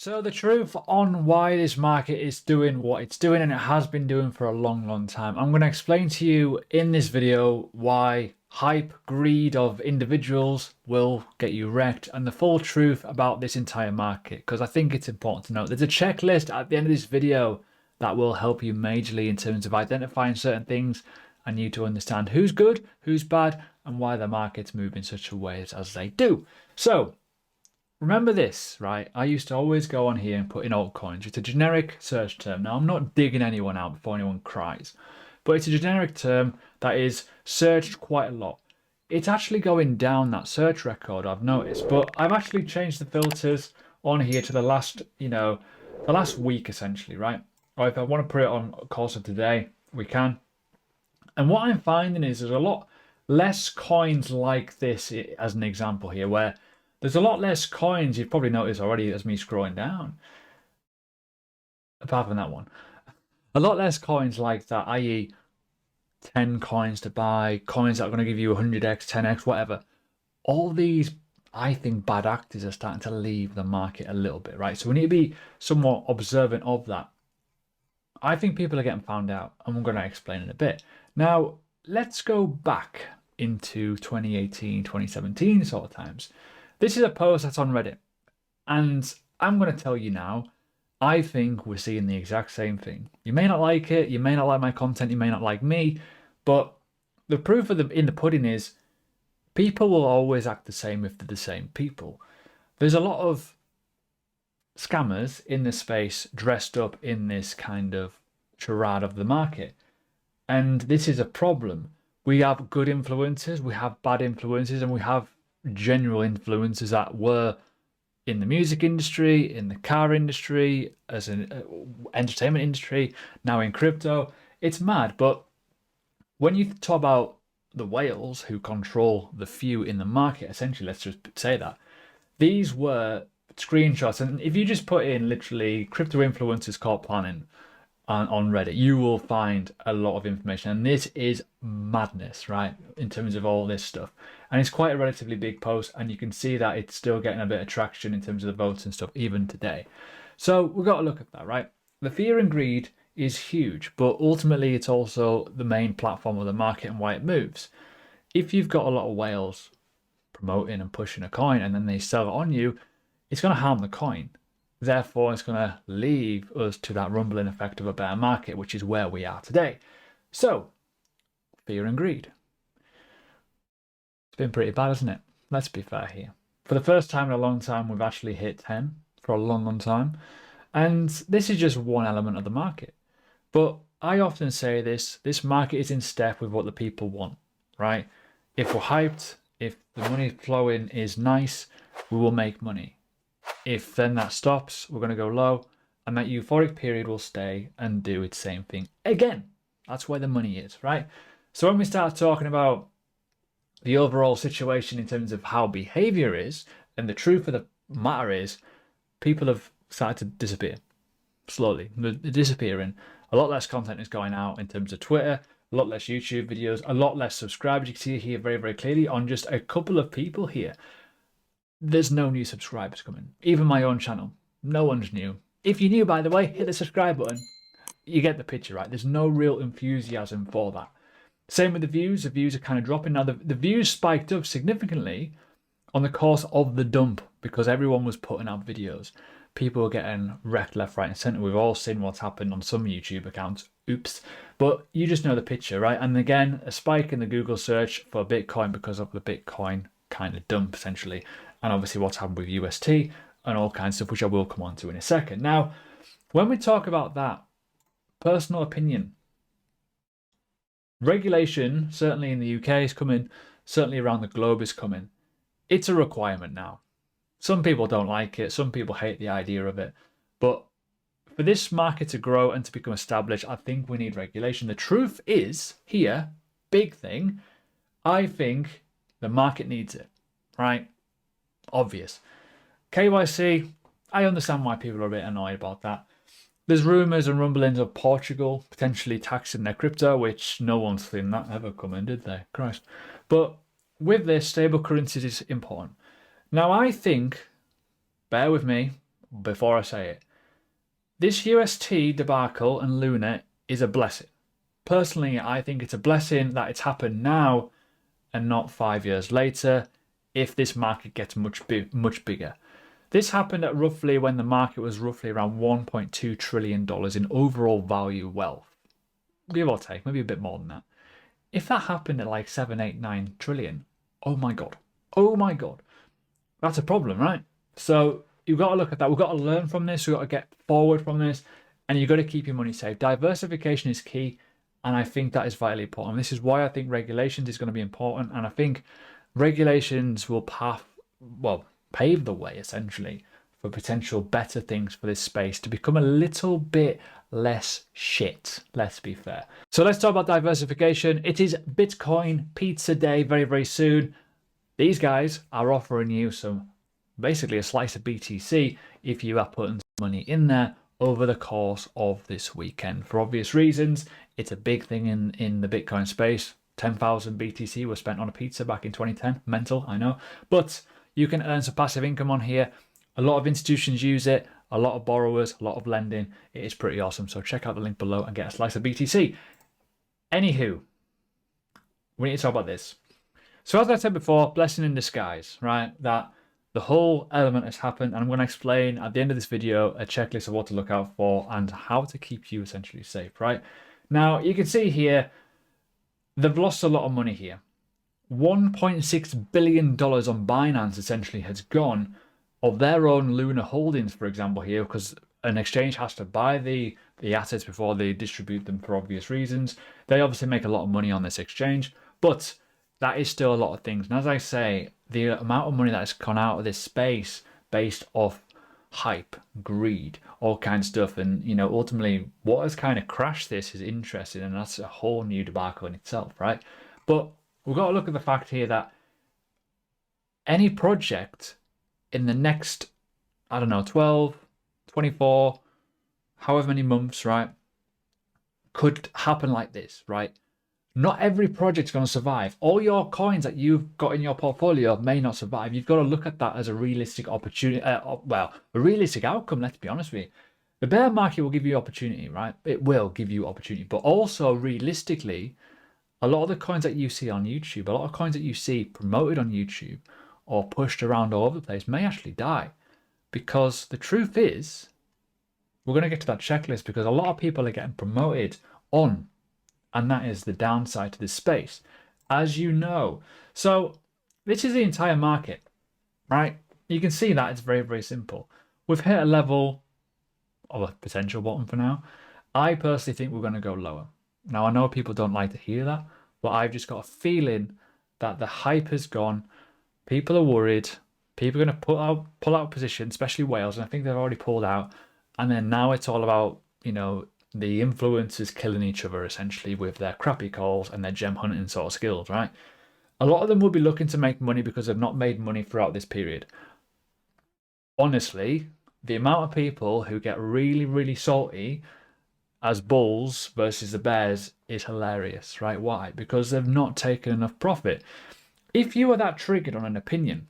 So the truth on why this market is doing what it's doing, and it has been doing for a long time, I'm going to explain to you in this video why hype, greed of individuals will get you wrecked, and the full truth about this entire market, because I think it's important to note. There's a checklist at the end of this video that will help you majorly in terms of identifying certain things and you to understand who's good, who's bad, and why the markets move in such a way as they do. So remember this, right? I used to always go on here and put in altcoins. It's a generic search term. Now, I'm not digging anyone out before anyone cries, but it's a generic term that is searched quite a lot. It's actually going down that search record, I've noticed, but I've actually changed the filters on here to the last, the last week essentially, right? Or if I want to put it on course of today, we can. And what I'm finding is there's a lot less coins like this, as an example here, where there's a lot less coins, you've probably noticed already as me scrolling down, apart from that one. A lot less coins like that, i.e. 10 coins to buy, coins that are going to give you 100x, 10x, whatever. All these, I think, bad actors are starting to leave the market a little bit, right? So we need to be somewhat observant of that. I think people are getting found out, and we're going to explain in a bit. Now, let's go back into 2018, 2017 sort of times. This is a post that's on Reddit, and I'm going to tell you now, I think we're seeing the exact same thing. You may not like it, you may not like my content, you may not like me, but the proof of in the pudding is people will always act the same if they're the same people. There's a lot of scammers in this space dressed up in this kind of charade of the market, and this is a problem. We have good influencers, we have bad influencers, and we have general influencers that were in the music industry, in the car industry, as an entertainment industry, now in crypto. It's mad, but when you talk about the whales who control the few in the market, essentially, let's just say that, these were screenshots. And if you just put in literally crypto influencers caught planning on Reddit, you will find a lot of information. And this is madness, right? In terms of all this stuff. And it's quite a relatively big post, and you can see that it's still getting a bit of traction in terms of the votes and stuff, even today. So we've got to look at that, right? The fear and greed is huge, but ultimately it's also the main platform of the market and why it moves. If you've got a lot of whales promoting and pushing a coin and then they sell it on you, it's going to harm the coin. Therefore, it's going to leave us to that rumbling effect of a bear market, which is where we are today. So, fear and greed. It's been pretty bad, hasn't it? Let's be fair here. For the first time in a long time, we've actually hit 10 for a long time. And this is just one element of the market. But I often say this market is in step with what the people want, right? If we're hyped, if the money flowing is nice, we will make money. If then that stops, we're going to go low, and that euphoric period will stay and do its same thing again. That's where the money is, right? So when we start talking about the overall situation in terms of how behavior is, and the truth of the matter is, people have started to disappear slowly. They're disappearing. A lot less content is going out in terms of Twitter, a lot less YouTube videos, a lot less subscribers. You can see here very clearly on just a couple of people here. There's no new subscribers coming. Even my own channel, no one's new. If you're new, by the way, hit the subscribe button. You get the picture, right? There's no real enthusiasm for that. Same with the views. The views are kind of dropping. Now, the views spiked up significantly on the course of the dump because everyone was putting out videos. People were getting wrecked left, right, and centre. We've all seen what's happened on some YouTube accounts. Oops. But you just know the picture, right? And again, a spike in the Google search for Bitcoin because of the Bitcoin kind of dump, essentially. And obviously what's happened with UST and all kinds of stuff, which I will come on to in a second. Now, when we talk about that, personal opinion, regulation, certainly in the UK is coming, certainly around the globe is coming. It's a requirement now. Some people don't like it, some people hate the idea of it, but for this market to grow and to become established, I think we need regulation. The truth is, here, big thing, I think the market needs it, right? Obvious. KYC, I understand why people are a bit annoyed about that. There's rumours and rumblings of Portugal potentially taxing their crypto, which no one's seen that ever coming, did they? Christ. But with this, stable currencies is important. Now, I think, bear with me, before I say it. This UST debacle and Luna is a blessing. Personally, I think it's a blessing that it's happened now and not 5 years later if this market gets much bigger. This happened at roughly when the market was roughly around $1.2 trillion in overall value wealth. Give or take, maybe a bit more than that. If that happened at like 7, 8, 9 trillion, oh my God. Oh my God. That's a problem, right? So you've got to look at that. We've got to learn from this. We've got to get forward from this. And you've got to keep your money safe. Diversification is key. And I think that is vitally important. This is why I think regulations is going to be important. And I think regulations will pave the way, essentially, for potential better things for this space to become a little bit less shit, let's be fair. So let's talk about diversification. It is Bitcoin Pizza Day very, very soon. These guys are offering you basically a slice of BTC if you are putting some money in there over the course of this weekend. For obvious reasons, it's a big thing in the Bitcoin space. 10,000 BTC was spent on a pizza back in 2010. Mental, I know. But you can earn some passive income on here. A lot of institutions use it, a lot of borrowers, a lot of lending. It is pretty awesome. So check out the link below and get a slice of BTC. Anywho, we need to talk about this. So as I said before, blessing in disguise, right? That the whole element has happened, and I'm going to explain at the end of this video a checklist of what to look out for and how to keep you essentially safe, right? Now, you can see here, they've lost a lot of money here. $1.6 billion on Binance essentially has gone of their own Luna holdings, for example, here, because an exchange has to buy the assets before they distribute them for obvious reasons. They obviously make a lot of money on this exchange, but that is still a lot of things. And as I say, the amount of money that has gone out of this space based off hype, greed, all kinds of stuff, and ultimately what has kind of crashed this is interesting, and that's a whole new debacle in itself, right? But we've got to look at the fact here that any project in the next, 12, 24, however many months, right, could happen like this, right? Not every project's going to survive. All your coins that you've got in your portfolio may not survive. You've got to look at that as a realistic opportunity. A realistic outcome, let's be honest with you. The bear market will give you opportunity, right? It will give you opportunity. But also, realistically, a lot of the coins that you see on YouTube, a lot of coins that you see promoted on YouTube or pushed around all over the place may actually die. Because the truth is, we're going to get to that checklist because a lot of people are getting promoted on, and that is the downside to this space, as you know. So this is the entire market, right? You can see that it's very, very simple. We've hit a level of a potential bottom for now. I personally think we're going to go lower. Now, I know people don't like to hear that, but I've just got a feeling that the hype has gone. People are worried. People are going to pull out positions, especially whales, and I think they've already pulled out. And then now it's all about, the influencers killing each other essentially with their crappy calls and their gem hunting sort of skills, right? A lot of them will be looking to make money because they've not made money throughout this period. Honestly, the amount of people who get really, really salty as bulls versus the bears is hilarious, right? Why? Because they've not taken enough profit. If you are that triggered on an opinion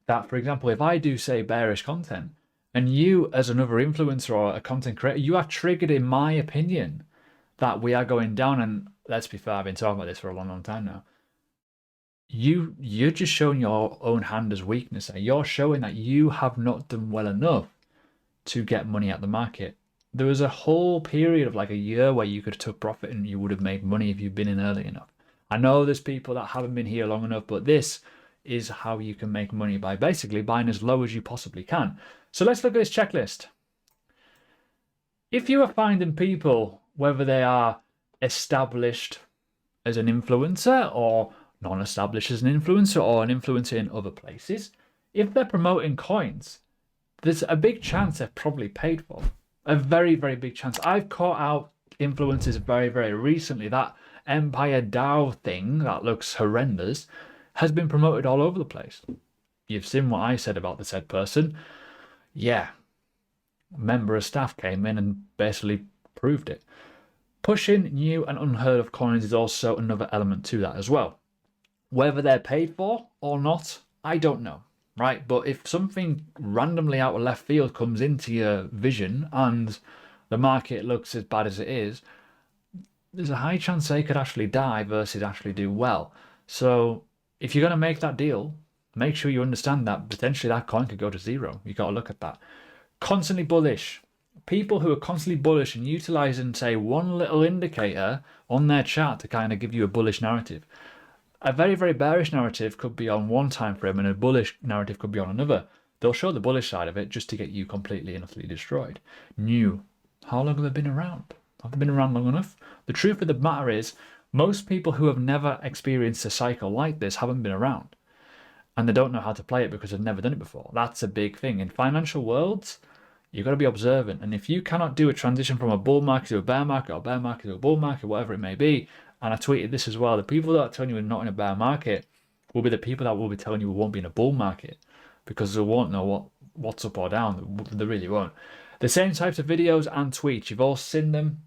that, for example, if I do say bearish content, and you, as another influencer or a content creator, you are triggered in my opinion that we are going down. And let's be fair, I've been talking about this for a long, long time now. You're just showing your own hand as weakness. You're showing that you have not done well enough to get money out the market. There was a whole period of like a year where you could have took profit and you would have made money if you'd been in early enough. I know there's people that haven't been here long enough, but this is how you can make money by basically buying as low as you possibly can. So let's look at this checklist. If you are finding people, whether they are established as an influencer or non-established as an influencer or an influencer in other places, if they're promoting coins, there's a big chance they're probably paid for. A very, very big chance. I've caught out influencers very, very recently. That Empire DAO thing that looks horrendous has been promoted all over the place. You've seen what I said about the said person. Yeah, a member of staff came in and basically proved it. Pushing new and unheard of coins is also another element to that as well. Whether they're paid for or not, I don't know. right? But if something randomly out of left field comes into your vision and the market looks as bad as it is, there's a high chance they could actually die versus actually do well. So if you're going to make that deal, make sure you understand that potentially that coin could go to zero. You got to look at that. Constantly bullish. People who are constantly bullish and utilizing, say, one little indicator on their chart to kind of give you a bullish narrative. A very, very bearish narrative could be on one time frame and a bullish narrative could be on another. They'll show the bullish side of it just to get you completely and utterly destroyed. New. How long have they been around? Have they been around long enough? The truth of the matter is, most people who have never experienced a cycle like this haven't been around. And they don't know how to play it because they've never done it before. That's a big thing. In financial worlds, you've got to be observant. And if you cannot do a transition from a bull market to a bear market or bear market to a bull market, whatever it may be, and I tweeted this as well, the people that are telling you we're not in a bear market will be the people that will be telling you we won't be in a bull market because they won't know what's up or down. They really won't. The same types of videos and tweets, you've all seen them.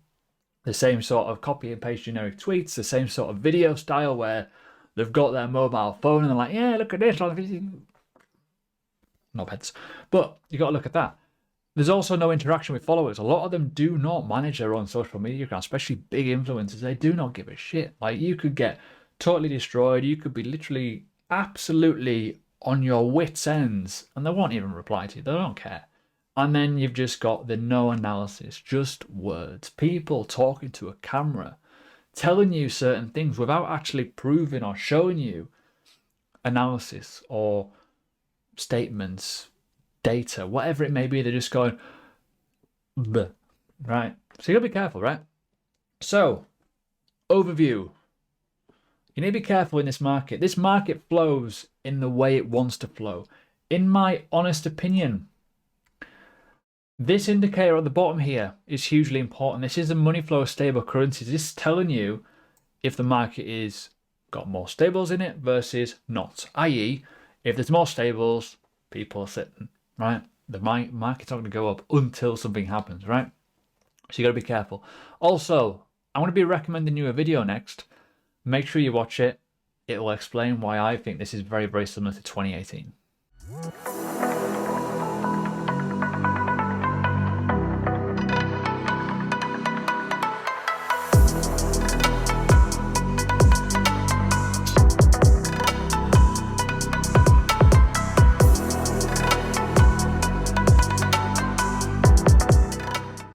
The same sort of copy and paste generic tweets, the same sort of video style where they've got their mobile phone and they're like, yeah, look at this. Knobheads. But you got to look at that. There's also no interaction with followers. A lot of them do not manage their own social media accounts, especially big influencers. They do not give a shit. Like, you could get totally destroyed. You could be literally absolutely on your wits' ends and they won't even reply to you. They don't care. And then you've just got the no analysis, just words. People talking to a camera, telling you certain things without actually proving or showing you analysis or statements, data, whatever it may be. They're just going, bleh, right? So you gotta be careful, right? So, overview. You need to be careful in this market. This market flows in the way it wants to flow. In my honest opinion, this indicator at the bottom here is hugely important. This is the money flow of stable currencies. This is telling you if the market is got more stables in it versus not. I.e., if there's more stables, people are sitting, right? The market's not going to go up until something happens, right? So you got to be careful. Also, I'm going to be recommending you a video next. Make sure you watch it. It will explain why I think this is very, very similar to 2018.